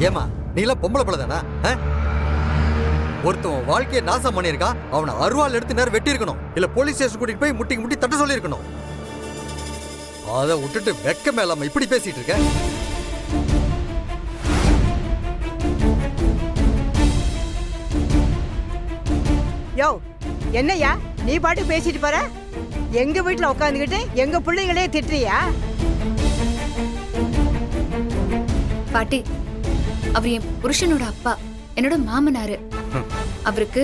ஏமா நீ எல்லாம் பொம்பளை பிள்ளை தானா? ஒருத்தன் வாழ்க்கையை நாசம் பண்ணியிருக்கான், அவனை அருவாள் எடுத்து நேரம் வெட்டி இருக்கணும், இல்ல போலீஸ் ஸ்டேஷன் கூட்டிட்டு போய் முட்டிக்கு முட்டி தட்ட சொல்லி இருக்கணும். அதை விட்டுட்டு வெக்க மேலாம இப்படி பேசிட்டு இருக்க. யோ என்னையா நீ பாட்டு பேசிட்டு போற? எங்க வீட்டுல உட்காந்துக்கிட்டு எங்க பிள்ளைங்களே திட்டுறியா? பாட்டி, அவர் என் புருஷனோட அப்பா, என்னோட மாமனாரு. அவருக்கு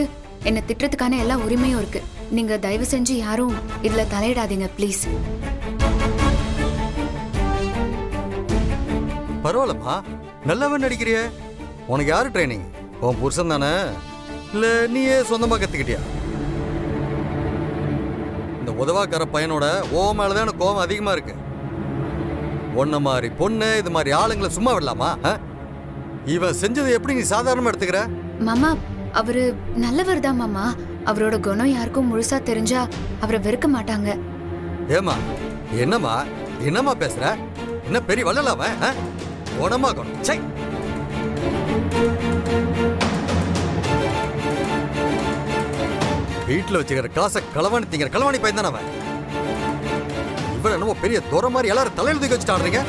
என்ன திட்டுறதுக்கான எல்லா உரிமையும் இருக்கு. நீங்க தயவு செஞ்சு யாரும் இதுல தலையிடாதீங்க ப்ளீஸ். பரவாயில்லம்மா, நல்லாவே நடிக்கிறிய. உனக்கு யாரு ட்ரைனிங்? உன் புருஷன் தானே, இல்ல நீயே சொந்தமா கத்துக்கிட்டியா? இந்த உதவாக்கார பையனோட ஓ மேலதான் எனக்கு கோபம் அதிகமா இருக்கு. ஒன்ன மாதிரி பொண்ணு இது மாதிரி ஆளுங்களை சும்மா விடலாமா? இவன் செஞ்சது எப்படி நீ சாதாரணமா எடுத்துக்கிற? மாமா, அவரு நல்லவர் தான் மாமா. அவரோட குணம் யாருக்கும் முழுசா தெரிஞ்சா அவரை வெறுக்க மாட்டாங்க. ஏமா என்னம்மா என்னம்மா பேசுற? என்ன பெரிய வள்ளலாம? குணமா குணம். சை, வீட்டுல வச்சுக்கிற காசை களவாணி திங்கிற களவாணி பையன் தானே அவன். இவன் என்னமோ பெரிய தூரம் மாதிரி எல்லாரும் தலையில தூக்கி வச்சுட்டு ஆடுறீங்க.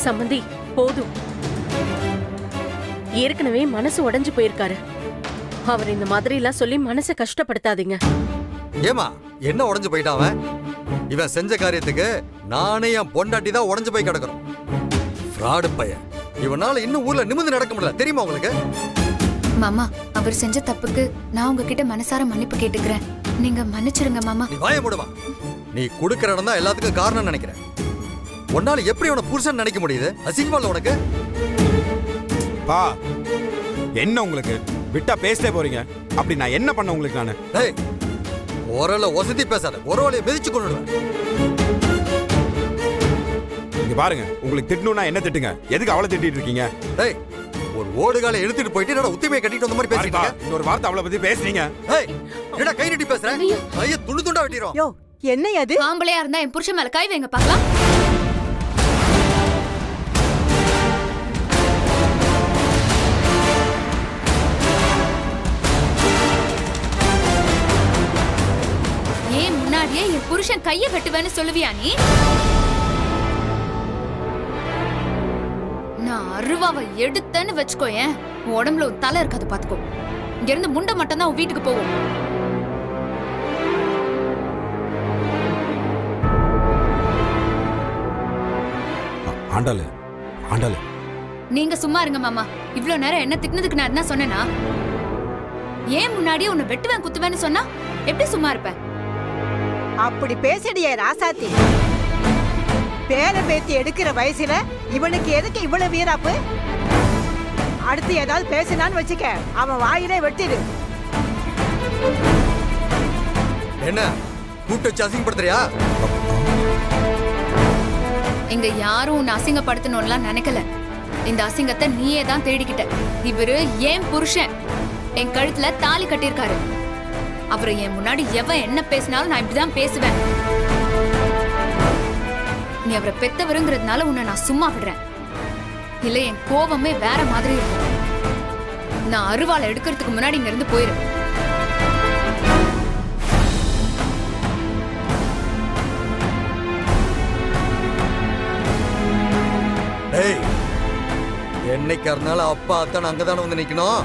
சம்பந்தி போதும், ஏற்கனவே மனசு உடைஞ்சு போயிருக்காரு. அவர் இந்த மாதிரி எல்லாம் சொல்லி மனசை கஷ்டப்படுத்தாதீங்க. ஏமா என்ன உடைஞ்சு போயிட்டான் அவன்? இவன் செஞ்ச காரியத்துக்கு நானே என் பொண்டாட்டி தான் உடைஞ்சு போய் கிடக்குறோம். ஃப்ராடு பையன். இவனால இன்னும் ஊர்ல நிமிர்ந்து நடக்க முடியல, தெரியுமா உங்களுக்கு? மாமா, அவர் செஞ்ச தப்புக்கு நான் உங்ககிட்ட மனசார மன்னிப்பு கேட்டுக்கிறேன். நீங்க மன்னிச்சிருங்க மாமா. நீ வாய மூடுமா. நீ குடுக்கற இடம் தான் எல்லாத்துக்கும் காரணம் நினைக்கிறேன். உன்னால எப்படி அவனை புருஷன் நினைக்க முடியுது? அசிங்கமா இல்ல உனக்கு? பா, என்ன உங்களுக்கு விட்டா பேசவே போறீங்க? அப்படி நான் என்ன பண்ண உங்களுக்கு? நானு ஏய், ஓரல ஒசத்தி பேசாத, ஒருவளைய மிதிச்சு கொண்டுடுவேன். இங்க பாருங்க, உங்களுக்கு திட்டணும்னா என்ன திட்டுங்க, எதுக்கு அவளை திட்டிட்டு இருக்கீங்க? ஏய், ஒரு ஓடுகால எடுத்துட்டு போயிட்டு என்னடா உத்திமையை கட்டிட்டு வந்த மாதிரி பேசிட்டு இருக்க? இன்னொரு வார்த்தை அவளை பத்தி பேசுறீங்க. ஏய், என்னடா கை நீட்டி பேசுற? கைய துண்டு துண்டா வெட்டிரோம். யோ என்ன அது? ஆம்பளையா இருந்தா என் புருஷன் மேல கை வைங்க பார்க்கலாம். ஏன் முன்னாடியே என் புருஷன் கையை வெட்டுவேன்னு சொல்லுவியா நீ? நான் அருவாவை எடுத்தேன்னு வச்சுக்கோயேன், உடம்புல ஒரு தலை இருக்காது பாத்துக்கோ. இங்க இருந்து முண்டை மட்டும் தான் உன் வீட்டுக்கு போகும். ஆண்டாளு, ஆண்டாளு, நீங்க சும்மா இருங்க மாமா. இவ்ளோ நேரம் என்ன திட்டினதுக்கு நான் என்ன சொன்னேனா? ஏன் முன்னாடியே உன்னை வெட்டுவேன் குத்துவேன்னு சொன்னா எப்படி சும்மா இருப்பேன்? அப்படி பேசடியே ராசாத்தி. பேர பேத்தி எடுக்கிற வயசுல இவனுக்கு எதுக்கு இவ்வளவு வீராப்பு? அடுத்து ஏதாவது பேசினான்னு வச்சுக்க, அவன் வாயிலே வெட்டிடு. என்ன கூட்டு வச்சு அசிங்கப்படுத்துறியா? இங்க யாரும் உன்னை அசிங்கப்படுத்தணும்லாம் நினைக்கல. இந்த அசிங்கத்தை நீயே தான் தேடிக்கிட்ட. இவரு ஏன் புருஷன், என் கழுத்துல தாலி கட்டியிருக்காரு. அப்புறம் என் முன்னாடி எவன் என்ன பேசினாலும் நான் இப்படிதான் பேசுவேன். நீ அவரை பெத்தவருங்கிறதுனால உன்னை நான் சும்மா விடுறேன். இல்ல என் கோபமே வேற மாதிரி இருக்கும். நான் அருவாளை எடுக்கிறதுக்கு முன்னாடி இங்க இருந்து போயிரு. ஏய், என்னைக்கு இருந்தாலும் அப்பா அத்தான் அங்கதானே வந்து நிக்கணும்.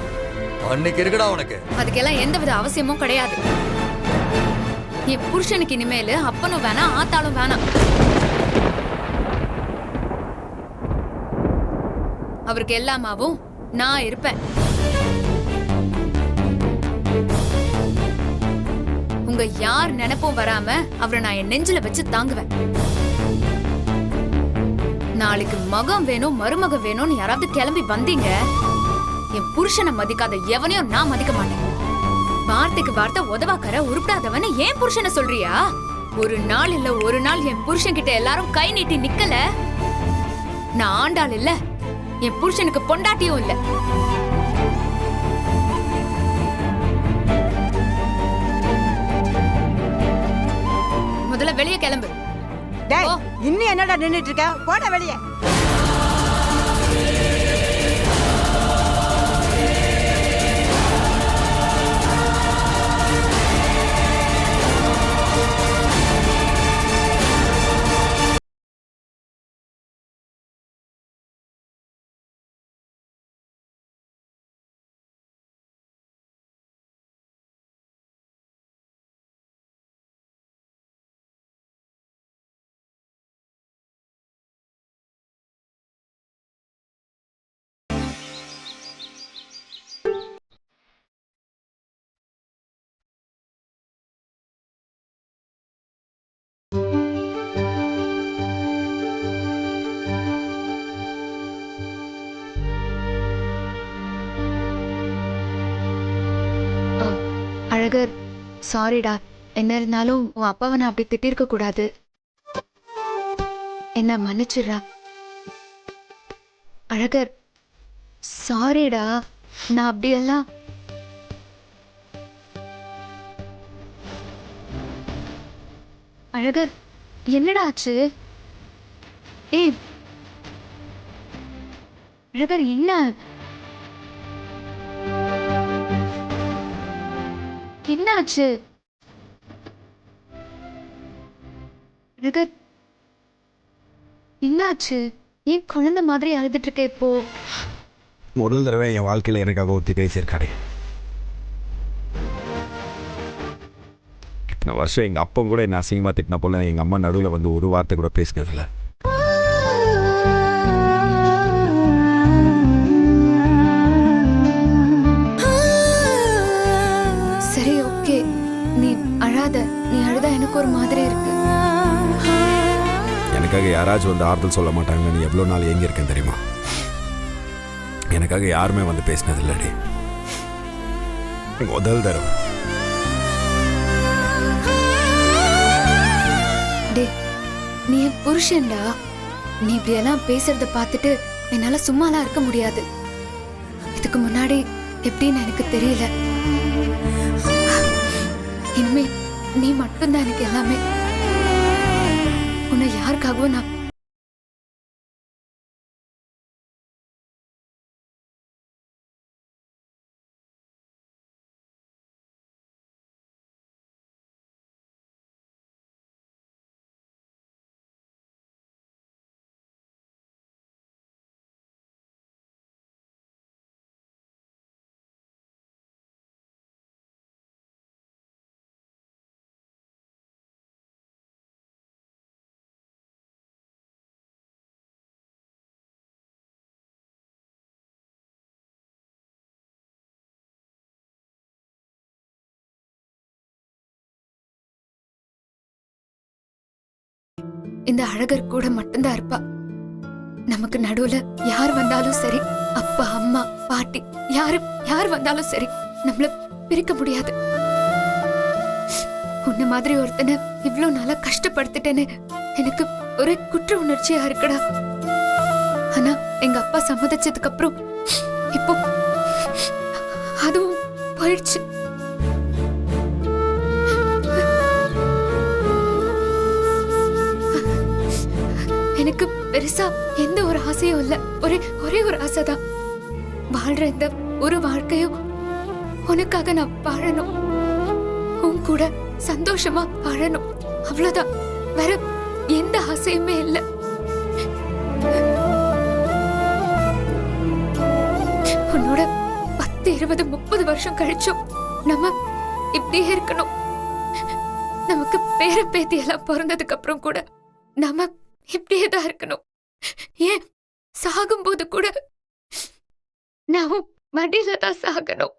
அன்னைக்கு இருக்குடா உனக்கு. அதுக்கெல்லாம் எந்தவித அவசியமும் கிடையாது. என் புருஷனுக்கு இனிமேல் அப்பனும் வேணாம், ஆத்தாலும் வேணாம். அவருக்கு எல்லாமாவும் நான் இருப்பேன். உங்க யார் நினைப்பும் வராம அவரை நான் என் நெஞ்சில வச்சு தாங்குவேன். நாளைக்கு மகம் வேணும், மருமகம் வேணும்னு யாராவது கிளம்பி வந்தீங்க, என் புருஷனை மதிக்காத எவனையும் நான் மதிக்க மாட்டேன். வார்த்தைக்கு வார்த்தை உதவாக்கற உருப்படாதவன்னு ஏன் புருஷனை சொல்றியா? ஒரு நாள் இல்ல ஒரு நாள் என் புருஷன் கிட்ட எல்லாரும் கை நீட்டி நிக்கல. நான் ஆண்டாள் இல்ல, என் புருஷனுக்கு பொண்டாட்டியும் இல்ல. முதல்ல வெளியே கிளம்பு. டேய், இன்னும் என்னடா நின்னுட்டு இருக்க? போடா வெளியே. அழகர் சாரிடா. என்ன இருந்தாலும் உன் அப்பாவை நான் அப்படி திட்டிருக்க கூடாது. என்ன மன்னிச்சிடுறா. அழகர் சாரிடா. நான் அப்படியெல்லாம் அழகர் என்னடா ஆச்சு? ஏய் அழகர் என்ன என்னாச்சு? அழகர் என்னாச்சு? ஏன் குழந்தை மாதிரி அழுதுட்டு இருக்க இப்போ? முதல் தடவை என் வாழ்க்கையில் எனக்காக ஒருத்தி பேசியிருக்காரு. இந்த வருஷம் எங்கள் அப்பா கூட என்ன அசிங்கமாக திட்டின போல எங்கள் அம்மா நடுவில் வந்து ஒரு வார்த்தை கூட பேசினதில்ல. சரி ஓகே, நீ அழாத. நீ அழுதா எனக்கு ஒரு மாதிரி இருக்கு. எனக்காக யாராச்சும் வந்து ஆறுதல் சொல்ல மாட்டாங்க. நீ எவ்வளோ நாள் எங்கே இருக்கேன் தெரியுமா? எனக்காக யாருமே வந்து பேசினதில்லடி. முதல் தடவை. நீ என் புருஷன்டா. நீ இப்படியெல்லாம் பேசுறத பார்த்துட்டு என்னால சும்மாலாம் இருக்க முடியாது. இதுக்கு முன்னாடி எப்படின்னு எனக்கு தெரியல. இனிமே நீ மட்டும்தான் எனக்கு எல்லாமே. உன்னை யாருக்காகவும் நான் இந்த அழகர் கூட மட்டும்தான் இருப்பா. நமக்கு நடுவுல யார் வந்தாலும் சரி, அப்பா அம்மா பாட்டி யார் வந்தாலும் சரி, நம்மள பிரிக்க முடியாது. உன்ன மாதிரி ஒருத்தனை இவ்ளோ நாளா கஷ்டப்படுத்திட்டேன்னு எனக்கு ஒரே குற்ற உணர்ச்சியா இருக்குடா. ஆனா எங்க அப்பா சம்மதிச்சதுக்கு அப்புறம் இப்போ அதுவும் போயிடுச்சு. எனக்கு பெருசா எந்த ஒரு ஆசையும் இல்ல. ஒரே ஒரு ஆசைதான். வாழ்ற இந்த ஒரு வாழ்க்கையும் உனக்காக நான் வாழணும். உன் கூட சந்தோஷமா வாழணும். அவ்வளவுதான். வேற எந்த ஆசையுமே இல்ல. உன்னோட 10, 20, 30 வருஷம் கழிச்சும் நம்ம இப்படியே இருக்கணும். நமக்கு பேர பேத்தி எல்லாம் பிறந்ததுக்கு அப்புறம் கூட நம்ம இப்படியே தான் இருக்கணும். ஏன் சாகும்போது கூட நான் மடியில தான் சாகணும்.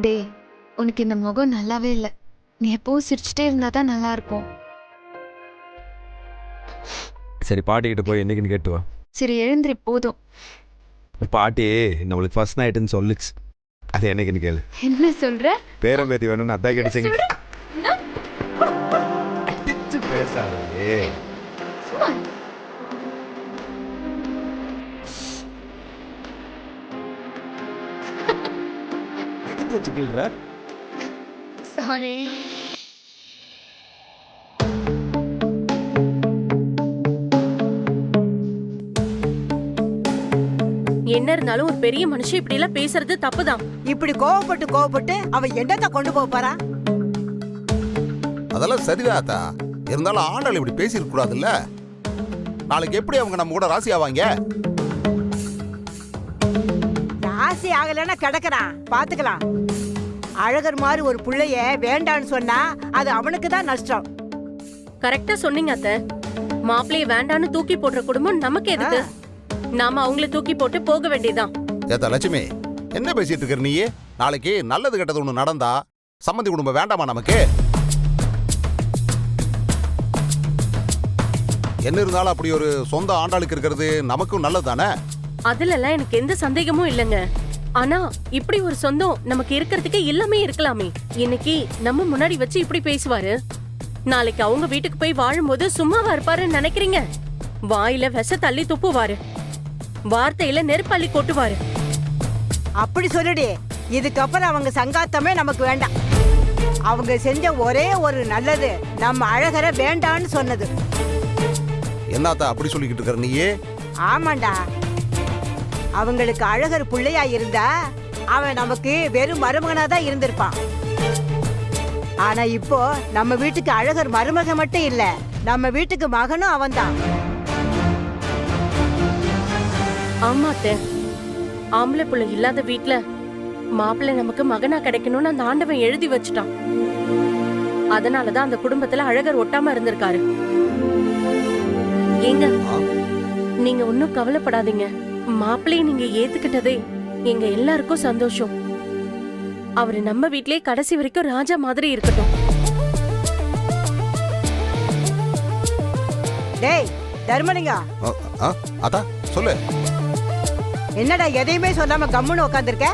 டே, உனக்கு இந்த முகம் நல்லாவே இல்லை. நீ எப்பவும் சிரிச்சுட்டே இருந்தா தான் நல்லா இருக்கும். சரி, பாட்டிக்கிட்ட போய் என்னைக்குன்னு கேட்டு வா. சரி எழுந்திரி போதும். பாட்டி நம்மளுக்கு ஃபர்ஸ்ட் நைட்டுன்னு சொல்லுச்சு. அது என்னைக்குன்னு கேளு. என்ன சொல்ற? பேரம் பேத்தி வேணும்னு அதான் கிடைச்சிங்க. பேசாதே. சாரி. என்ன இருந்தாலும் ஒரு பெரிய மனுஷன் இப்படி எல்லாம் பேசுறது தப்புதான். இப்படி கோவப்பட்டு அவ என்னத்த கொண்டு போக போறா? அதெல்லாம் சரிதான் அத்தா. இருந்தாலும் ஆண்டாள் இப்படி பேசியிருக்க கூடாதுல்ல. நாளைக்கு எப்படி அவங்க நம்ம கூட ராசி ஆவாங்க? ராசி ஆகலைன்னா கிடக்குறான், பாத்துக்கலாம். அழகர் மாதிரி ஒரு புள்ளைய வேண்டான்னு சொன்னா அது அவனுக்கு தான் நஷ்டம். கரெக்டா சொன்னீங்க அத்தை. மாப்பிள்ளைய வேண்டான்னு தூக்கி போடுற குடும்பம் நமக்கு எதுக்கு? நாம அவங்கள தூக்கி போட்டு போக வேண்டியதுதான். ஏத்தா லட்சுமி, என்ன பேசிட்டு இருக்க நீ? நாளைக்கு நல்லது கெட்டது ஒண்ணு நடந்தா சம்மந்தி குடும்பம் வேண்டாமா நமக்கு? என்ன இருந்தாலும் அப்படி ஒரு சொந்த ஆண்டாளுக்கு இருக்கிறது நமக்கும் நல்லது தானே? அதுல எல்லாம் எனக்கு எந்த சந்தேகமும் இல்லைங்க. ஆனா இப்படி ஒரு சொந்தம் நமக்கு இருக்கிறதுக்கு எல்லாமே இருக்கலாமே. இன்னைக்கு நம்ம முன்னாடி வச்சு இப்படி பேசுவாரு, நாளைக்கு அவங்க வீட்டுக்கு போய் வாழும்போது சும்மாவா இருப்பாருன்னு நினைக்கிறீங்க? வாயில விஷ தள்ளி துப்புவாரு, வார்த்தையில நெருப்பள்ளி கொட்டுவாரு. அப்படி சொல்லுடி. இதுக்கப்புறம் அவங்க சங்காத்தமே நமக்கு வேண்டாம். அவங்க செஞ்ச ஒரே ஒரு நல்லது நம்ம அழகரை வேண்டான்னு சொன்னது. என்னத்தா அப்படி சொல்லிக்கிட்டு இருக்கிற நீயே? ஆமாண்டா, அவங்களுக்கு அழகர் பிள்ளையா இருந்தா அவன் நமக்கு வெறும் மருமகனா தான் இருந்திருப்பான். ஆனா இப்போ நம்ம வீட்டுக்கு அழகர் மருமகன் மட்டும் இல்ல, நம்ம வீட்டுக்கு மகனும் அவன்தான். ஆமா அத்தை, ஆம்பளை புள்ள இல்லாத வீட்ல மாப்பிள்ளை நமக்கு மகனா கிடைக்கணும்னு அந்த ஆண்டவன் எழுதி வச்சுட்டான். அதனாலதான் அந்த குடும்பத்துல அழகர் ஒட்டாம இருந்திருக்காரு. ஏங்க, நீங்க ஒன்னும் கவலைப்படாதீங்க. மாப்பிள்ளைய நீங்க ஏத்துக்கிட்டதே எங்க எல்லாருக்கும் சந்தோஷம். அவரு நம்ம வீட்லயே கடைசி வரைக்கும் ராஜா மாதிரி இருக்கட்டும். டேய் தர்மலிங்கா, அதா சொல்லு. என்னடா எதையுமே சொல்லாம கம்முன்னு உட்காந்துருக்க?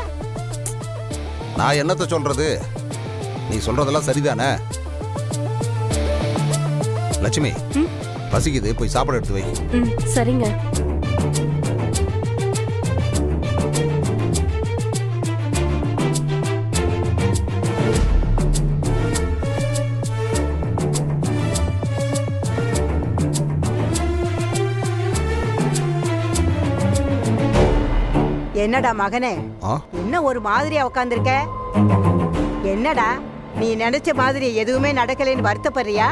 நான் என்னத்த சொல்றது? நீ சொல்றதெல்லாம் சரிதானே? லட்சுமி, பசிக்குது, போய் சாப்பாடு எடுத்து வை. சரிங்க. என்னடா மகனே, என்ன ஒரு மாதிரியா உட்காந்துருக்க? என்னடா நீ நினைச்ச மாதிரி எதுவுமே நடக்கலைன்னு வருத்தப்படுறியா?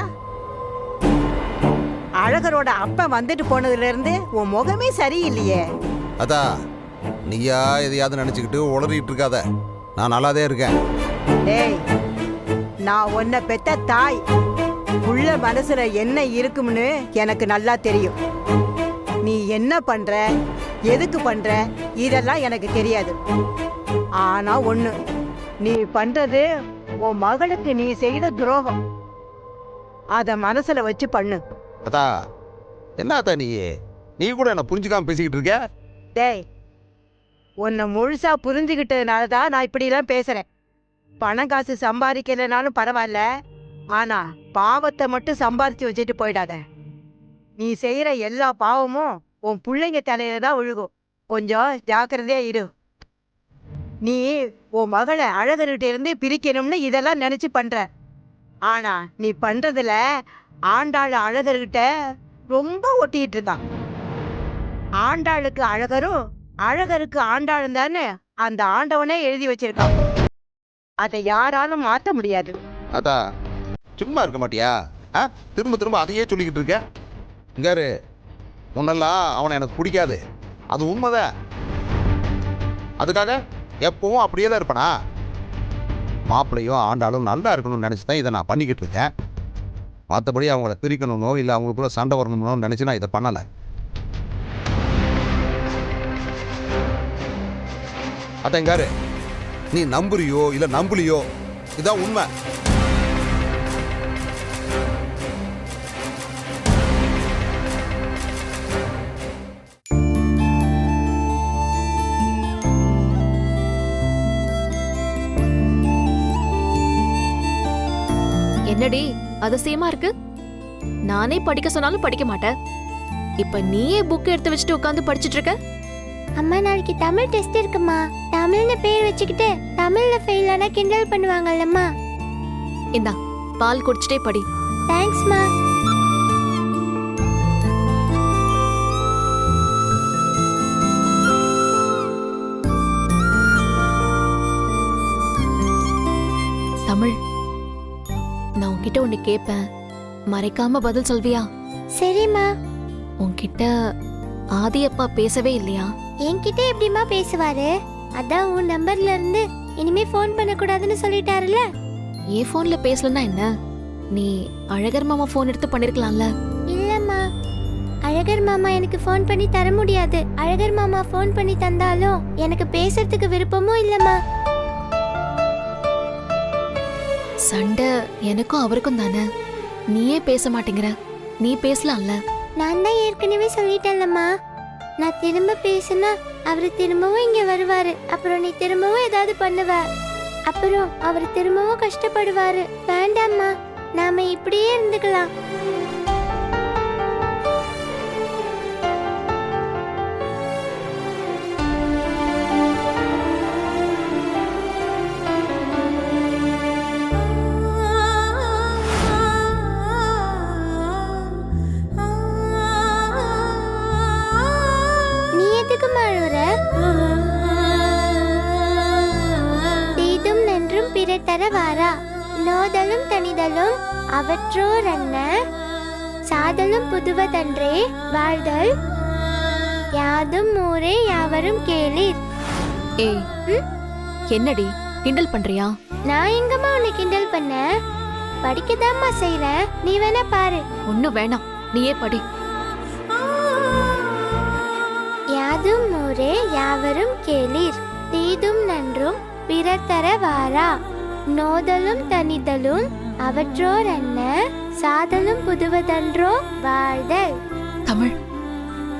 அழகரோட அப்ப வந்துட்டு போனதுல இருந்து உன் முகமே சரியில்லையே. அதா, நீயா எதையாவது நினைச்சுக்கிட்டு உளறிட்டு இருக்காத. நான் நல்லாதே இருக்கேன். டேய், நான் உன்னை பெத்த தாய். உள்ள மனசுல என்ன இருக்கும்னு எனக்கு நல்லா தெரியும். நீ என்ன பண்ற, எதுக்கு பண்ற, இதெல்லாம் எனக்கு தெரியாது. ஆனா ஒண்ணு, நீ பண்றது உன் மகளுக்கு நீ செய்த துரோகம். அத மனசுல வச்சு பண்ணு. அதா, என்னத்தா நீ கூட என்ன புரிஞ்சுக்காம பேசிக்கிட்டு இருக்க? டேய், உன்னை முழுசா புரிஞ்சுக்கிட்டதுனால தான் நான் இப்படிலாம் பேசுறேன். பணம் காசு சம்பாதிக்கலைனாலும் பரவாயில்ல, ஆனா பாவத்தை மட்டும் சம்பாதிச்சு வச்சுட்டு போயிடாத. நீ செய்யற எல்லா பாவமும் உன் பிள்ளைங்க தலையில தான் விழுகும். கொஞ்சம் ஜாக்கிரதையா இரு. நீ உன் மகளை அழகர்கிட்ட இருந்து பிரிக்கணும்னு இதெல்லாம் நினைச்சு பண்ற. ஆனா நீ பண்றதுல ஆண்டாள் அழகர்கிட்ட ரொம்ப ஒட்டிட்டு இருக்கான். ஆண்டாளுக்கு அழகரும் அழகருக்கு ஆண்டாளும் தானே அந்த ஆண்டவனே எழுதி வச்சிருக்கான். அதை யாராலும் மாத்த முடியாது. அதா, சும்மா இருக்க மாட்டியா? திரும்ப திரும்ப அதையே சொல்லிக்கிட்டு இருக்க. இங்காரு, முன்னெல்லாம் அவனை எனக்கு பிடிக்காது, அது உண்மைதான். அதுக்காக எப்பவும் அப்படியே தான் இருப்பனா? மாப்பிள்ளையும் ஆண்டாலும் நல்லா இருக்கணும்னு நினச்சி தான் இதை நான் பண்ணிக்கிட்டு இருக்கேன். மற்றபடி அவங்கள பிரிக்கணும்னோ இல்லை அவங்களுக்குள்ள சண்டை வரணும்னோ நினச்சி நான் இதை பண்ணலை. அதங்காரு, நீ நம்புறியோ இல்லை நம்புலியோ, இதான் உண்மை. என்னடி அதிசயமா இருக்கு? நானே படிக்க சொன்னாலும் படிக்க மாட்டேன். இப்ப நீயே புக் எடுத்து வச்சுட்டு உட்காந்து படிச்சிட்டு இருக்க. அம்மா, நாளைக்கு தமிழ் டெஸ்ட் இருக்குமா? தமிழ்னு பேர் வச்சுக்கிட்டு தமிழ்ல ஃபெயில் ஆனா கிண்டல் பண்ணுவாங்கல்லம்மா. இந்தா, பால் குடிச்சிட்டே படி. தேங்க்ஸ்மா. நான் உன்கிட்ட ஒண்ணு கேட்பேன், மறைக்காம பதில் சொல்வியா? சரிம்மா. உன்கிட்ட ஆதி அப்பா பேசவே இல்லையா? என்கிட்ட எப்படிம்மா பேசுவாரு? அதான் உன் நம்பர்ல இருந்து இனிமே ஃபோன் பண்ணக்கூடாதுன்னு சொல்லிட்டாருல. என் போன்ல பேசலன்னா என்ன? நீ அழகர் மாமா போன் எடுத்து பண்ணிருக்கலாம்ல. இல்லம்மா, அழகர் மாமா எனக்கு ஃபோன் பண்ணி தர முடியாது. அழகர் மாமா ஃபோன் பண்ணி தந்தாலும் எனக்கு பேசுறதுக்கு விருப்பமும் இல்லம்மா. சண்டை எனக்கும் அவருக்கும் தானே, நீயே பேச மாட்டேங்கிற. நீ பேசலாம்ல. நான் தான் ஏற்கனவே சொல்லிட்டேன்லம்மா, நான் திரும்ப பேசினா அவரு திரும்பவும் இங்க வருவாரு. அப்புறம் நீ திரும்பவும் ஏதாவது பண்ணுவ. அப்புறம் அவர் திரும்பவும் கஷ்டப்படுவாரு. வேண்டாம்மா, நாம இப்படியே இருந்துக்கலாம். நீ எதுக்கு மாழுற? தீதும் நன்றும் பிற தர வாரா, நோதலும் தனிதலும் அவற்றோர் அன்ன, சாதலும் புதுவதன்றே வாழ்தல், யாதும் ஊரே யாவரும் கேளீர். ஏய், என்னடி கிண்டல் பண்றியா? நான் எங்கம்மா உன்னை கிண்டல் பண்ண? படிக்கதாம்மா செய்றேன், நீ வேணா பாரு. ஒண்ணும் வேணாம், நீயே படி. யாதும் ஊரே யாவரும் கேளீர், தீதும் நன்றும் பிறர் தர வாரா, நோதலும் தனிதலும் அவற்றோர் அன்ன, சாதலும் புதுவதன்றோ வாழ்தல். தமிழ்,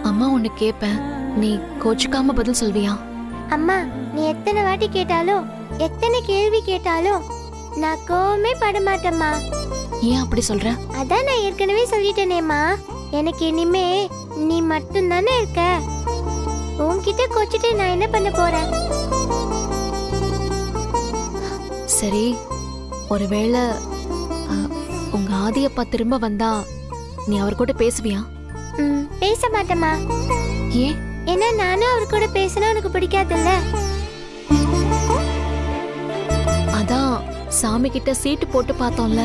அம்மா ஒண்ணு கேப்பேன், நீ கோச்சுக்காம பதில் சொல்வியா? அம்மா, நீ எத்தனை வாட்டி கேட்டாலும் எத்தனை கேள்வி கேட்டாலும் நான் கோவமே பட மாட்டேம்மா. ஏன் அப்படி சொல்ற? அதான் நான் ஏற்கனவே சொல்லிட்டேனேம்மா, எனக்கு இனிமே நீ மட்டும் தானே இருக்க. உன்கிட்ட கோச்சிட்டு நான் என்ன பண்ண போறேன்? சரி, ஒருவேளை உங்க ஆதி அப்பா திரும்ப வந்தா நீ அவர் கூட பேசுவியா? பேச மாட்டேம்மா. ஏன்? ஏன்னா நானும் அவர் கூட பேசினா உனக்கு பிடிக்காதுல்ல. அதான் சாமி கிட்ட சீட்டு போட்டு பார்த்தோம்ல,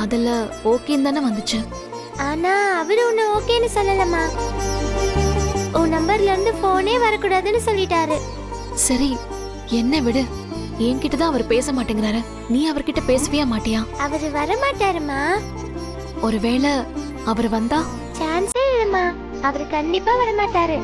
அதுல ஓகேன்னு தானே வந்துச்சு. ஆனா அவரு உன்னை ஓகேன்னு சொல்லலம்மா. உன் நம்பர்ல இருந்து போனே வரக்கூடாதுன்னு சொல்லிட்டாரு. சரி, என்ன விடு. என்கிட்ட தான் அவர் பேச மாட்டேங்கிறாரு, நீ அவர்கிட்ட பேசுவியா மாட்டியா? அவரு வர மாட்டாருமா. ஒருவேளை அவர் வந்தா? சான்ஸே இல்லம்மா, அவரு கண்டிப்பா வர மாட்டாரு.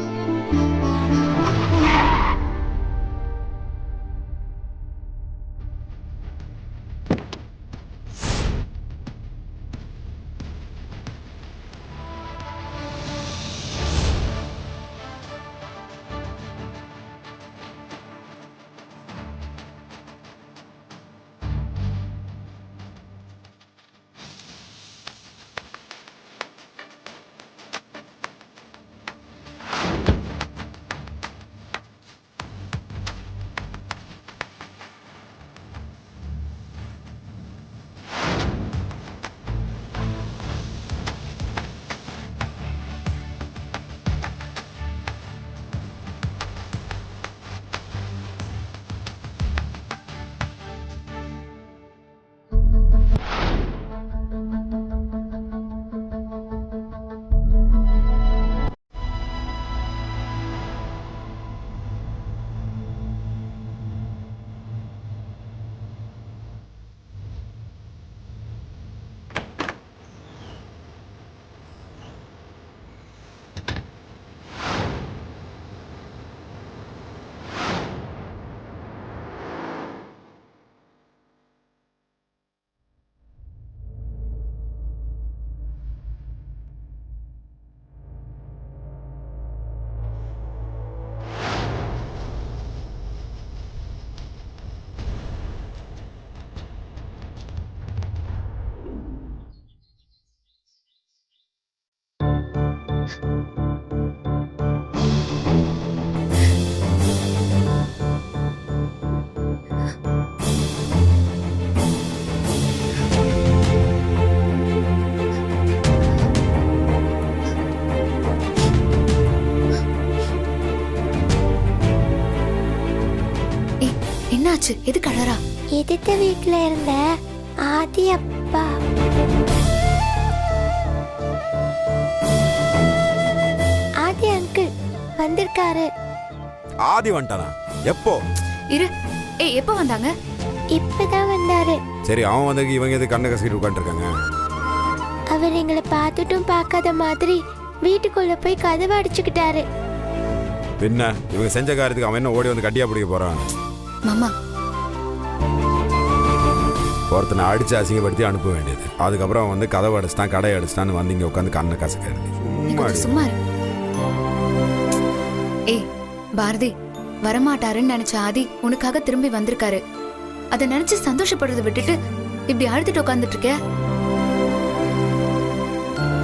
என்னாச்சு? எதுக்கு அழறா? எதிர்த்த வீட்டுல இருந்த ஆதி ஆதி அப்பா. ஆதி அங்கிள் வந்திருக்காரு. ஆதி வந்துட்டானா? எப்போ? இரு. ஏய், எப்ப வந்தாங்க? இப்பதான் வந்தாரு. சரி, அவன் வந்ததுக்கு இவங்க எது கண்ணை கசிக்கிட்டு உட்காந்துருக்காங்க? அவர் எங்களை பார்த்துட்டும் பார்க்காத மாதிரி வீட்டுக்குள்ள போய் கதவை அடிச்சுக்கிட்டாரு. பின்ன இவங்க செஞ்ச காரியத்துக்கு அவன் என்ன ஓடி வந்து கட்டியா பிடிக்க போறான்? மாமா, ஒருத்தனை அடிச்சு அசிங்கப்படுத்தி அனுப்ப வேண்டியது. அதுக்கப்புறம் அவன் வந்து கதவை அடிச்சிட்டான், கடை அடிச்சிட்டான்னு வந்து இங்க உட்காந்து கண்ணை கசக்காரு. நீ கொஞ்சம் சும்மா இரு. ஏய் பாரதி, வரமாட்டாருன்னு நினைச்ச ஆதி உனக்காக திரும்பி வந்திருக்காரு. அதை நினைச்சு சந்தோஷப்படுறதை விட்டுட்டு இப்படி அழுதுட்டு உட்காந்துட்டு இருக்க.